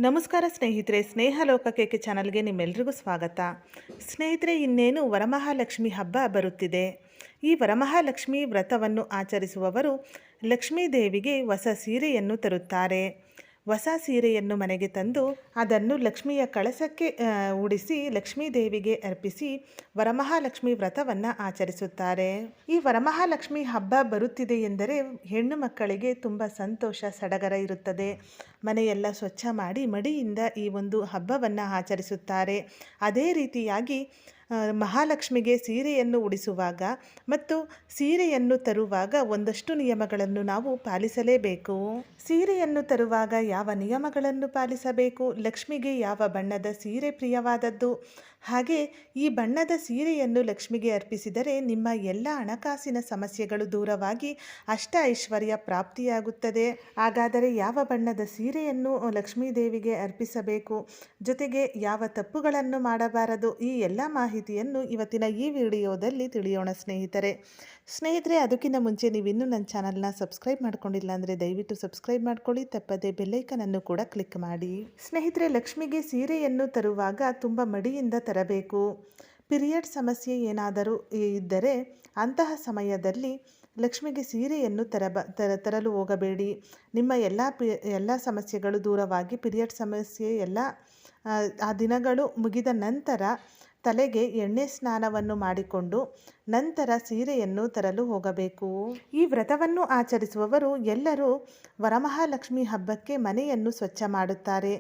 ನಮಸ್ಕಾರ ಸ್ನೇಹಿತರೆ, ಸ್ನೇಹ ಲೋಕಕ್ಕೆ ಚಾನಲ್ಗೆ ನಿಮ್ಮೆಲ್ರಿಗೂ ಸ್ವಾಗತ. ಸ್ನೇಹಿತರೆ, ಇನ್ನೇನು ವರಮಹಾಲಕ್ಷ್ಮಿ ಹಬ್ಬ ಬರುತ್ತಿದೆ. ಈ ವರಮಹಾಲಕ್ಷ್ಮಿ ವ್ರತವನ್ನು ಆಚರಿಸುವವರು ಲಕ್ಷ್ಮೀ ದೇವಿಗೆ ಹೊಸ ಸೀರೆಯನ್ನು ತರುತ್ತಾರೆ. ಹೊಸ ಸೀರೆಯನ್ನು ಮನೆಗೆ ತಂದು ಅದನ್ನು ಲಕ್ಷ್ಮಿಯ ಕಳಸಕ್ಕೆ ಉಡಿಸಿ ಲಕ್ಷ್ಮೀ ದೇವಿಗೆ ಅರ್ಪಿಸಿ ವರಮಹಾಲಕ್ಷ್ಮಿ ವ್ರತವನ್ನು ಆಚರಿಸುತ್ತಾರೆ. ಈ ವರಮಹಾಲಕ್ಷ್ಮಿ ಹಬ್ಬ ಬರುತ್ತಿದೆ ಎಂದರೆ ಹೆಣ್ಣು ಮಕ್ಕಳಿಗೆ ತುಂಬ ಸಂತೋಷ, ಸಡಗರ ಇರುತ್ತದೆ. ಮನೆಯೆಲ್ಲ ಸ್ವಚ್ಛ ಮಾಡಿ ಮಡಿಯಿಂದ ಈ ಒಂದು ಹಬ್ಬವನ್ನು ಆಚರಿಸುತ್ತಾರೆ. ಅದೇ ರೀತಿಯಾಗಿ ಮಹಾಲಕ್ಷ್ಮಿಗೆ ಸೀರೆಯನ್ನು ಉಡಿಸುವಾಗ ಮತ್ತು ಸೀರೆಯನ್ನು ತರುವಾಗ ಒಂದಷ್ಟು ನಿಯಮಗಳನ್ನು ನಾವು ಪಾಲಿಸಲೇಬೇಕು. ಸೀರೆಯನ್ನು ತರುವಾಗ ಯಾವ ನಿಯಮಗಳನ್ನು ಪಾಲಿಸಬೇಕು, ಲಕ್ಷ್ಮಿಗೆ ಯಾವ ಬಣ್ಣದ ಸೀರೆ ಪ್ರಿಯವಾದದ್ದು, ಹಾಗೆ ಈ ಬಣ್ಣದ ಸೀರೆಯನ್ನು ಲಕ್ಷ್ಮಿಗೆ ಅರ್ಪಿಸಿದರೆ ನಿಮ್ಮ ಎಲ್ಲ ಹಣಕಾಸಿನ ಸಮಸ್ಯೆಗಳು ದೂರವಾಗಿ ಅಷ್ಟ ಐಶ್ವರ್ಯ ಪ್ರಾಪ್ತಿಯಾಗುತ್ತದೆ. ಹಾಗಾದರೆ ಯಾವ ಬಣ್ಣದ ಸೀರೆಯನ್ನು ಲಕ್ಷ್ಮೀ ದೇವಿಗೆ ಅರ್ಪಿಸಬೇಕು, ಜೊತೆಗೆ ಯಾವ ತಪ್ಪುಗಳನ್ನು ಮಾಡಬಾರದು, ಈ ಎಲ್ಲ ಮಾಹಿತಿಯನ್ನು ಇವತ್ತಿನ ಈ ವಿಡಿಯೋದಲ್ಲಿ ತಿಳಿಯೋಣ ಸ್ನೇಹಿತರೆ. ಅದಕ್ಕಿಂತ ಮುಂಚೆ ನೀವಿನ್ನೂ ನನ್ನ ಚಾನಲ್ನ ಸಬ್ಸ್ಕ್ರೈಬ್ ಮಾಡ್ಕೊಂಡಿಲ್ಲ ಅಂದರೆ ದಯವಿಟ್ಟು ಸಬ್ಸ್ಕ್ರೈಬ್ ಮಾಡ್ಕೊಳ್ಳಿ, ತಪ್ಪದೆ ಬೆಲ್ಲೈಕನನ್ನು ಕೂಡ ಕ್ಲಿಕ್ ಮಾಡಿ. ಸ್ನೇಹಿತರೆ, ಲಕ್ಷ್ಮಿಗೆ ಸೀರೆಯನ್ನು ತರುವಾಗ ತುಂಬ ಮಡಿಯಿಂದ ತರಬೇಕು. ಪೀರಿಯಡ್ ಸಮಸ್ಯೆ ಏನಾದರೂ ಇದ್ದರೆ ಅಂತಹ ಸಮಯದಲ್ಲಿ ಲಕ್ಷ್ಮಿಗೆ ಸೀರೆಯನ್ನು ತರಲು ಹೋಗಬೇಡಿ. ನಿಮ್ಮ ಎಲ್ಲ ಸಮಸ್ಯೆಗಳು ದೂರವಾಗಿ ಪೀರಿಯಡ್ ಸಮಸ್ಯೆ ಎಲ್ಲ ಆ ದಿನಗಳು ಮುಗಿದ ನಂತರ ತಲೆಗೆ ಎಣ್ಣೆ ಸ್ನಾನವನ್ನು ಮಾಡಿಕೊಂಡು ನಂತರ ಸೀರೆಯನ್ನು ತರಲು ಹೋಗಬೇಕು. ಈ ವ್ರತವನ್ನು ಆಚರಿಸುವವರು ಎಲ್ಲರೂ ವರಮಹಾಲಕ್ಷ್ಮಿ ಹಬ್ಬಕ್ಕೆ ಮನೆಯನ್ನು ಸ್ವಚ್ಛ ಮಾಡುತ್ತಾರೆ.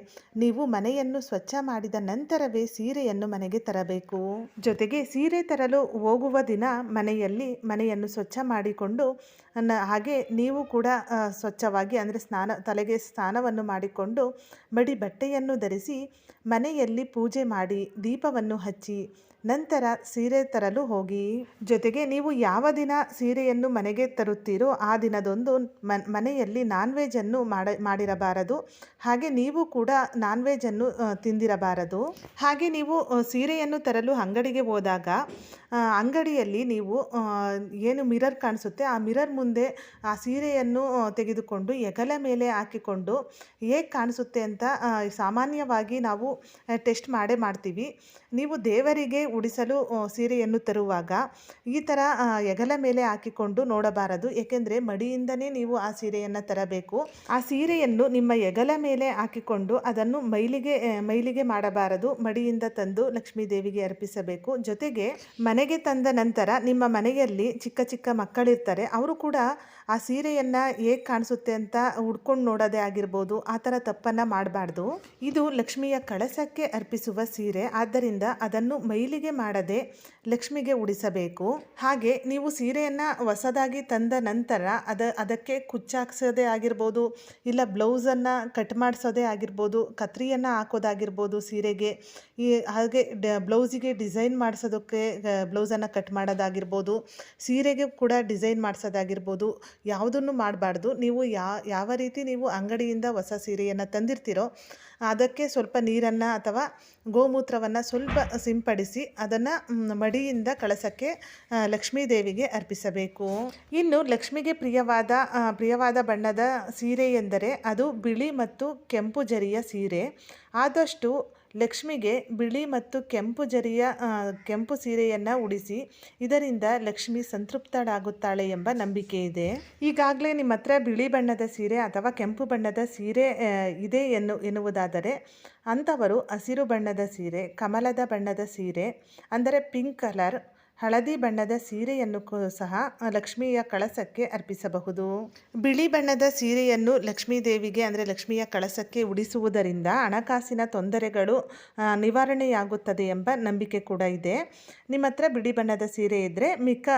ನೀವು ಮನೆಯನ್ನು ಸ್ವಚ್ಛ ಮಾಡಿದ ನಂತರವೇ ಸೀರೆಯನ್ನು ಮನೆಗೆ ತರಬೇಕು. ಜೊತೆಗೆ ಸೀರೆ ತರಲು ಹೋಗುವ ದಿನ ಮನೆಯನ್ನು ಸ್ವಚ್ಛ ಮಾಡಿಕೊಂಡು ಹಾಗೆ ನೀವು ಕೂಡ ಸ್ವಚ್ಛವಾಗಿ ಅಂದರೆ ತಲೆಗೆ ಸ್ನಾನವನ್ನು ಮಾಡಿಕೊಂಡು ಮಡಿ ಬಟ್ಟೆಯನ್ನು ಧರಿಸಿ ಮನೆಯಲ್ಲಿ ಪೂಜೆ ಮಾಡಿ ದೀಪವನ್ನು ಹಚ್ಚಿ ನಂತರ ಸೀರೆ ತರಲು ಹೋಗಿ. ಜೊತೆಗೆ ನೀವು ಯಾವ ದಿನ ಸೀರೆಯನ್ನು ಮನೆಗೆ ತರುತ್ತೀರೋ ಆ ದಿನದಂದು ಮನೆಯಲ್ಲಿ ನಾನ್ ವೆಜ್ಜನ್ನು ಮಾಡಿರಬಾರದು. ಹಾಗೆ ನೀವು ಕೂಡ ನಾನ್ ವೆಜ್ಜನ್ನು ತಿಂದಿರಬಾರದು. ಹಾಗೆ ನೀವು ಸೀರೆಯನ್ನು ತರಲು ಅಂಗಡಿಗೆ ಹೋದಾಗ ಅಂಗಡಿಯಲ್ಲಿ ನೀವು ಏನು ಮಿರರ್ ಕಾಣಿಸುತ್ತೆ ಆ ಮಿರರ್ ಮುಂದೆ ಆ ಸೀರೆಯನ್ನು ತೆಗೆದುಕೊಂಡು ಹೆಗಲ ಮೇಲೆ ಹಾಕಿಕೊಂಡು ಹೇಗೆ ಕಾಣಿಸುತ್ತೆ ಅಂತ ಸಾಮಾನ್ಯವಾಗಿ ನಾವು ಟೆಸ್ಟ್ ಮಾಡ್ತೀವಿ. ನೀವು ದೇವರಿಗೆ ಉಡಿಸಲು ಸೀರೆಯನ್ನು ತರುವಾಗ ಈ ಥರ ಹೆಗಲ ಮೇಲೆ ಹಾಕಿಕೊಂಡು ನೋಡಬಾರದು. ಏಕೆಂದರೆ ಮಡಿಯಿಂದನೇ ನೀವು ಆ ಸೀರೆಯನ್ನು ತರಬೇಕು. ಆ ಸೀರೆಯನ್ನು ನಿಮ್ಮ ಹೆಗಲ ಮೇಲೆ ಹಾಕಿಕೊಂಡು ಅದನ್ನು ಮೈಲಿಗೆ ಮಾಡಬಾರದು. ಮಡಿಯಿಂದ ತಂದು ಲಕ್ಷ್ಮೀ ದೇವಿಗೆ ಅರ್ಪಿಸಬೇಕು. ಜೊತೆಗೆ ಮನೆಗೆ ತಂದ ನಂತರ ನಿಮ್ಮ ಮನೆಯಲ್ಲಿ ಚಿಕ್ಕ ಚಿಕ್ಕ ಮಕ್ಕಳಿರ್ತಾರೆ, ಅವರು ಕೂಡ ಆ ಸೀರೆಯನ್ನು ಹೇಗೆ ಕಾಣಿಸುತ್ತೆ ಅಂತ ಹುಡ್ಕೊಂಡು ನೋಡೋದೇ ಆಗಿರ್ಬೋದು. ಆ ಥರ ತಪ್ಪನ್ನು ಮಾಡಬಾರ್ದು. ಇದು ಲಕ್ಷ್ಮಿಯ ಕಳಸಕ್ಕೆ ಅರ್ಪಿಸುವ ಸೀರೆ, ಆದ್ದರಿಂದ ಅದನ್ನು ಮೈಲಿಗೆ ಮಾಡದೆ ಲಕ್ಷ್ಮಿಗೆ ಉಡಿಸಬೇಕು. ಹಾಗೆ ನೀವು ಸೀರೆಯನ್ನು ಹೊಸದಾಗಿ ತಂದ ನಂತರ ಅದಕ್ಕೆ ಕುಚ್ಚಾಕ್ಸೋದೇ ಆಗಿರ್ಬೋದು, ಇಲ್ಲ ಬ್ಲೌಸನ್ನು ಕಟ್ ಮಾಡಿಸೋದೇ ಆಗಿರ್ಬೋದು, ಕತ್ರಿಯನ್ನು ಹಾಕೋದಾಗಿರ್ಬೋದು ಸೀರೆಗೆ, ಹಾಗೆ ಬ್ಲೌಸಿಗೆ ಡಿಸೈನ್ ಮಾಡಿಸೋದಕ್ಕೆ ಬ್ಲೌಸನ್ನು ಕಟ್ ಮಾಡೋದಾಗಿರ್ಬೋದು, ಸೀರೆಗೆ ಕೂಡ ಡಿಸೈನ್ ಮಾಡಿಸೋದಾಗಿರ್ಬೋದು, ಯಾವುದನ್ನು ಮಾಡಬಾರ್ದು. ನೀವು ಯಾವ ರೀತಿ ನೀವು ಅಂಗಡಿಯಿಂದ ಹೊಸ ಸೀರೆಯನ್ನು ತಂದಿರ್ತೀರೋ ಅದಕ್ಕೆ ಸ್ವಲ್ಪ ನೀರನ್ನು ಅಥವಾ ಗೋಮೂತ್ರವನ್ನು ಸ್ವಲ್ಪ ಸಿಂಪಡಿಸಿ ಅದನ್ನು ಮಡಿಯಿಂದ ಕಳಸಕ್ಕೆ ಲಕ್ಷ್ಮೀ ದೇವಿಗೆ ಅರ್ಪಿಸಬೇಕು. ಇನ್ನು ಲಕ್ಷ್ಮಿಗೆ ಪ್ರಿಯವಾದ ಬಣ್ಣದ ಸೀರೆ ಎಂದರೆ ಅದು ಬಿಳಿ ಮತ್ತು ಕೆಂಪು ಜರಿಯ ಸೀರೆ. ಆದಷ್ಟು ಲಕ್ಷ್ಮಿಗೆ ಬಿಳಿ ಮತ್ತು ಕೆಂಪು ಸೀರೆಯನ್ನು ಉಡಿಸಿ, ಇದರಿಂದ ಲಕ್ಷ್ಮಿ ಸಂತೃಪ್ತಳಾಗುತ್ತಾಳೆ ಎಂಬ ನಂಬಿಕೆ ಇದೆ. ಈಗಾಗಲೇ ನಿಮ್ಮ ಹತ್ರ ಬಿಳಿ ಬಣ್ಣದ ಸೀರೆ ಅಥವಾ ಕೆಂಪು ಬಣ್ಣದ ಸೀರೆ ಇದೆ ಎನ್ನುವುದಾದರೆ ಅಂಥವರು ಹಸಿರು ಬಣ್ಣದ ಸೀರೆ, ಕಮಲದ ಬಣ್ಣದ ಸೀರೆ ಅಂದರೆ ಪಿಂಕ್ ಕಲರ್, ಹಳದಿ ಬಣ್ಣದ ಸೀರೆಯನ್ನು ಸಹ ಲಕ್ಷ್ಮಿಯ ಕಳಸಕ್ಕೆ ಅರ್ಪಿಸಬಹುದು. ಬಿಳಿ ಬಣ್ಣದ ಸೀರೆಯನ್ನು ಲಕ್ಷ್ಮೀ ದೇವಿಗೆ ಅಂದರೆ ಲಕ್ಷ್ಮಿಯ ಕಳಸಕ್ಕೆ ಉಡಿಸುವುದರಿಂದ ಹಣಕಾಸಿನ ತೊಂದರೆಗಳು ನಿವಾರಣೆಯಾಗುತ್ತದೆ ಎಂಬ ನಂಬಿಕೆ ಕೂಡ ಇದೆ. ನಿಮ್ಮ ಹತ್ರ ಬಿಳಿ ಬಣ್ಣದ ಸೀರೆ ಇದ್ದರೆ ಮಿಕ್ಕ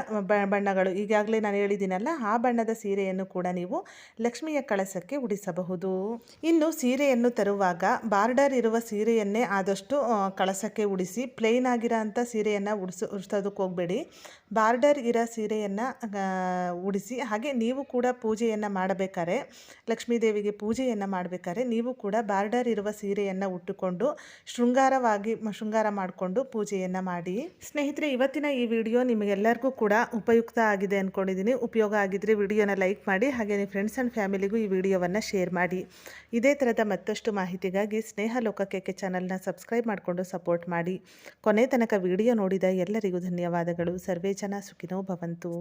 ಬಣ್ಣಗಳು ಈಗಾಗಲೇ ನಾನು ಹೇಳಿದ್ದೀನಲ್ಲ ಆ ಬಣ್ಣದ ಸೀರೆಯನ್ನು ಕೂಡ ನೀವು ಲಕ್ಷ್ಮಿಯ ಕಳಸಕ್ಕೆ ಉಡಿಸಬಹುದು. ಇನ್ನು ಸೀರೆಯನ್ನು ತರುವಾಗ ಬಾರ್ಡರ್ ಇರುವ ಸೀರೆಯನ್ನೇ ಆದಷ್ಟು ಕಳಸಕ್ಕೆ ಉಡಿಸಿ. ಪ್ಲೇನ್ ಆಗಿರೋ ಅಂಥ ಸೀರೆಯನ್ನು ಉಡಿಸೋದಕ್ಕೆ ಹೋಗಬೇಡಿ. ಬಾರ್ಡರ್ ಇರೋ ಸೀರೆಯನ್ನು ಉಡಿಸಿ. ಹಾಗೆ ನೀವು ಕೂಡ ಪೂಜೆಯನ್ನು ಮಾಡಬೇಕಾದ್ರೆ, ಲಕ್ಷ್ಮೀ ದೇವಿಗೆ ಪೂಜೆಯನ್ನು ಮಾಡಬೇಕಾದ್ರೆ ನೀವು ಕೂಡ ಬಾರ್ಡರ್ ಇರುವ ಸೀರೆಯನ್ನು ಉಟ್ಟುಕೊಂಡು ಶೃಂಗಾರ ಮಾಡಿಕೊಂಡು ಪೂಜೆಯನ್ನು ಮಾಡಿ. ಸ್ನೇಹಿತರೆ, ಇವತ್ತಿನ ಈ ವಿಡಿಯೋ ನಿಮಗೆಲ್ಲರಿಗೂ ಕೂಡ ಉಪಯುಕ್ತ ಆಗಿದೆ ಅಂದ್ಕೊಂಡಿದ್ದೀನಿ. ಉಪಯೋಗ ಆಗಿದ್ದರೆ ವಿಡಿಯೋನ ಲೈಕ್ ಮಾಡಿ, ಹಾಗೆ ನಿಮ್ಮ ಫ್ರೆಂಡ್ಸ್ ಆ್ಯಂಡ್ ಫ್ಯಾಮಿಲಿಗೂ ಈ ವಿಡಿಯೋವನ್ನು ಶೇರ್ ಮಾಡಿ. ಇದೇ ಥರದ ಮತ್ತಷ್ಟು ಮಾಹಿತಿಗಾಗಿ ಸ್ನೇಹ ಲೋಕ KK ಚಾನಲ್ನ ಸಬ್ಸ್ಕ್ರೈಬ್ ಮಾಡಿಕೊಂಡು ಸಪೋರ್ಟ್ ಮಾಡಿ. ಕೊನೆ ತನಕ ವಿಡಿಯೋ ನೋಡಿದ ಎಲ್ಲರಿಗೂ ಧನ್ಯವಾದಗಳು. ಸರ್ವೇ ಜನ ಸುಖಿನೋ ಭವಂತು.